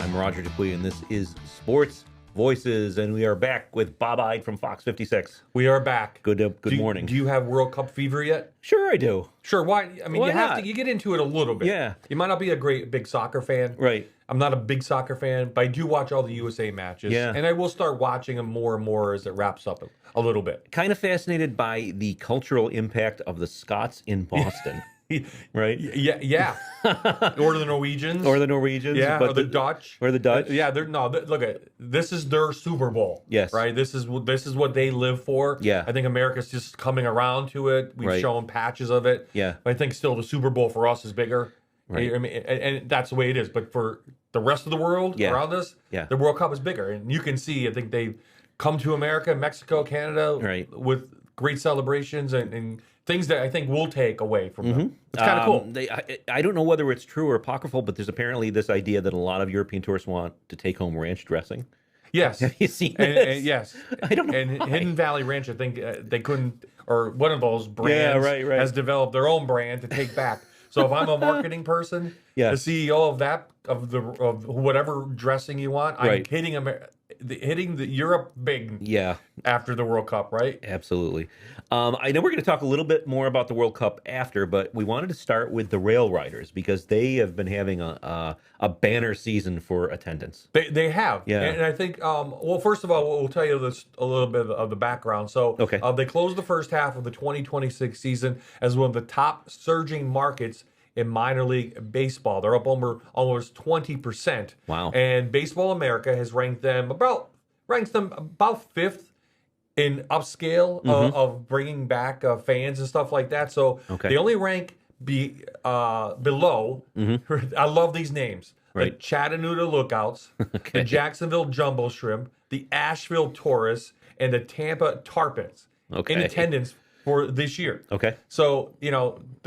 I'm Roger Dupuy, and this is Sports Voices, and we are back with Bob Ide from Fox 56. We are back. Good morning. Do you have World Cup fever yet? Sure, I do. Sure. Why? I mean, Why you have not? to. You get into it a little bit. Yeah. You might not be a big soccer fan. Right. I'm not a big soccer fan, but I do watch all the USA matches. Yeah. And I will start watching them more and more as it wraps up a little bit. Kind of fascinated by the cultural impact of the Scots in Boston, right? Yeah. Or the Norwegians. Or the Norwegians. Yeah. but Or the Dutch. Or the Dutch. Look at this is their Super Bowl. Yes. Right. This is what they live for. Yeah. I think America's just coming around to it. We've Right. shown patches of it. Yeah. But I think still the Super Bowl for us is bigger. Right. I mean, and that's the way it is. But for the rest of the world Yeah. around us, Yeah. the World Cup is bigger. And you can see, I think they've come to America, Mexico, Canada, Right. with great celebrations and things that I think we'll take away from them. It's kind of cool. I don't know whether it's true or apocryphal, but there's apparently this idea that a lot of European tourists want to take home ranch dressing. Yes. Have you seen And this? yes. I don't know And why. Hidden Valley Ranch, I think they couldn't, or one of those brands right. has developed their own brand to take back. So if I'm a marketing person, Yeah. the CEO of whatever dressing you want, I'm Right. hitting the Europe big Yeah. after the World Cup, right? Absolutely. I know we're going to talk a little bit more about the World Cup after, but we wanted to start with the RailRiders because they have been having a banner season for attendance. They have. Yeah. And I think, well, first of all, we'll tell you this a little bit of the background. So Okay. They closed the first half of the 2026 season as one of the top surging markets in minor league baseball. They're up almost 20%. Wow. And Baseball America has ranked them about fifth in upscale of bringing back fans and stuff like that. So Okay. they only rank below. I love these names. The Right. Chattanooga Lookouts, the Jacksonville Jumbo Shrimp, the Asheville Taurus, and the Tampa Tarpons Okay. in attendance for this year. Okay. So,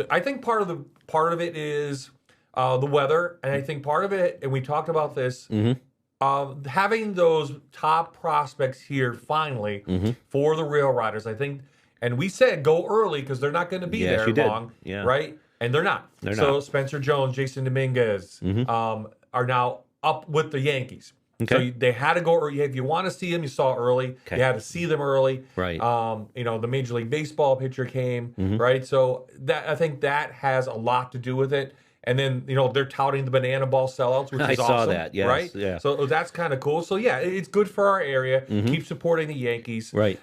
I think part of it is the weather, and I think part of it, and we talked about this, having those top prospects here finally for the Railriders. I think, and we said go early because they're not going to be Yes, there you did. long, Yeah. right? And they're not. They're so not. Spencer Jones, Jason Dominguez are now up with the Yankees. Okay. So they had to go early. If you want to see them, you saw early. Okay. You had to see them early. Right. The Major League Baseball pitcher came, Mm-hmm. right? So I think that has a lot to do with it. And then, they're touting the banana ball sellouts, which is I awesome. saw that, yes, right? yeah. So that's kind of cool. So yeah, it's good for our area. Keep supporting the Yankees. Mm-hmm. Right.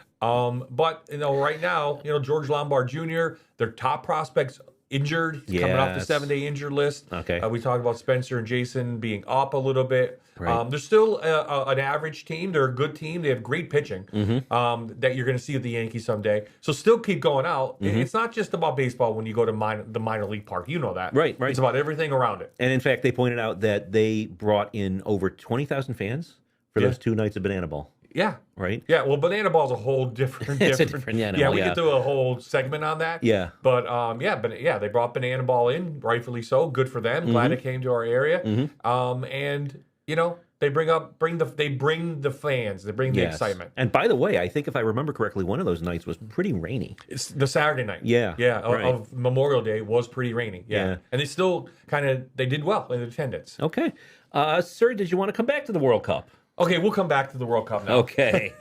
But right now, George Lombard Jr., their top prospects injured. He's coming off the Yes. 7-day injured list. Okay. We talked about Spencer and Jason being up a little bit. Right. They're still an average team. They're a good team. They have great pitching that you're going to see with the Yankees someday. So still keep going out. It's not just about baseball when you go to the minor league park. You know that. Right. It's about everything around it. And in fact, they pointed out that they brought in over 20,000 fans for those 2 nights of Banana Ball. Yeah. Right? Yeah, well, banana ball's a whole different. It's a different animal, Yeah, we yeah. could do a whole segment on that. Yeah. But they brought banana ball in, rightfully so. Good for them. Glad it came to our area. And they bring the fans. They bring the Yes. excitement. And by the way, I think if I remember correctly, one of those nights was pretty rainy. It's the Saturday night. Yeah, Yeah. right. Of Memorial Day was pretty rainy. Yeah. Yeah. And they still they did well in attendance. Okay. Sir, did you want to come back to the World Cup? Okay, we'll come back to the World Cup now. Okay.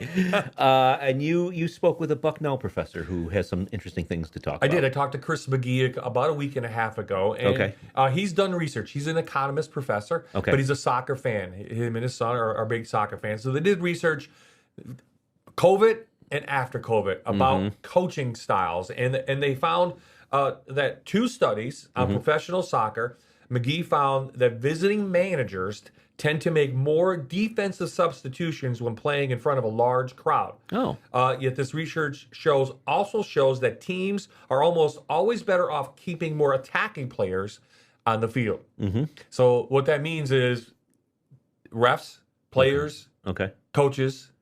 And you spoke with a Bucknell professor who has some interesting things to talk about. I did. I talked to Chris Magee about a week and a half ago. And, Okay. He's done research. He's an economist professor, Okay. but he's a soccer fan. Him and his son are big soccer fans. So they did research COVID and after COVID about coaching styles. And they found that 2 studies on professional soccer, Magee found that visiting managers tend to make more defensive substitutions when playing in front of a large crowd. Oh. Yet this research also shows that teams are almost always better off keeping more attacking players on the field. So what that means is refs, players, Okay. coaches,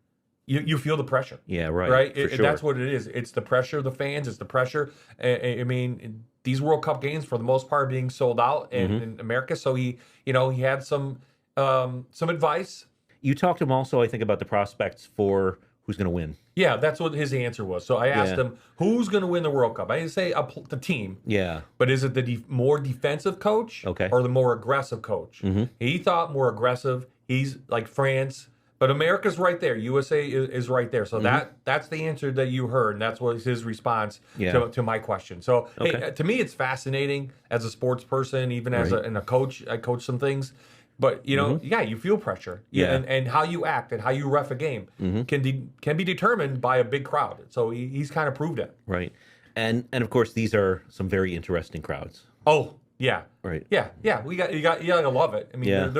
you feel the pressure. Yeah, right. Right? For sure. That's what it is. It's the pressure of the fans. It's the pressure. I mean, these World Cup games, for the most part, being sold out in America. So he had some advice. You talked to him also, I think, about the prospects for who's going to win. Yeah, that's what his answer was. So I asked Yeah. him, who's going to win the World Cup? I didn't say the team, Yeah. but is it the more defensive coach Okay. or the more aggressive coach? He thought more aggressive. He's like France, but America's right there. USA is right there. So that's the answer that you heard, and that's what his response to my question. So hey, to me, it's fascinating as a sports person, even as a coach. I coach some things. But, you know, you feel pressure. And how you act and how you ref a game can be determined by a big crowd. So he's kind of proved it. Right. And of course, these are some very interesting crowds. Oh, yeah. Right. Yeah. You gotta love it. I mean,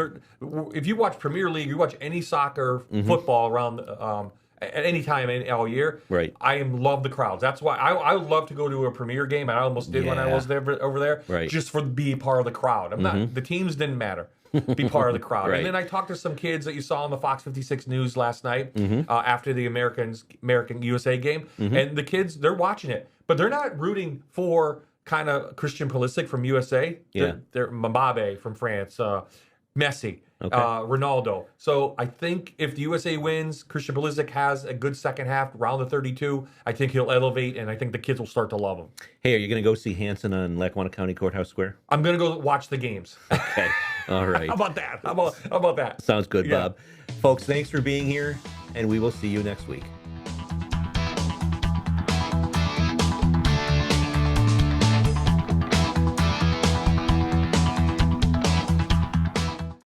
if you watch Premier League, you watch any soccer, football around at any time all year. Right. I love the crowds. That's why I would love to go to a Premier game. And I almost did when I was over there. Right. Just for be part of the crowd. I'm not. The teams didn't matter. Be part of the crowd. Right. And then I talked to some kids that you saw on the Fox 56 News last night after the American USA game, and the kids, they're watching it, but they're not rooting for kind of Christian Pulisic from USA. They're Mbappe from France, Messi, Ronaldo. So I think if the USA wins, Christian Pulisic has a good second half, round of 32. I think he'll elevate, and I think the kids will start to love him. Hey, are you going to go see Hanson on Lackawanna County Courthouse Square? I'm going to go watch the games. Okay. All right. How about that? How about that? Sounds good, Bob. Folks, thanks for being here, and we will see you next week.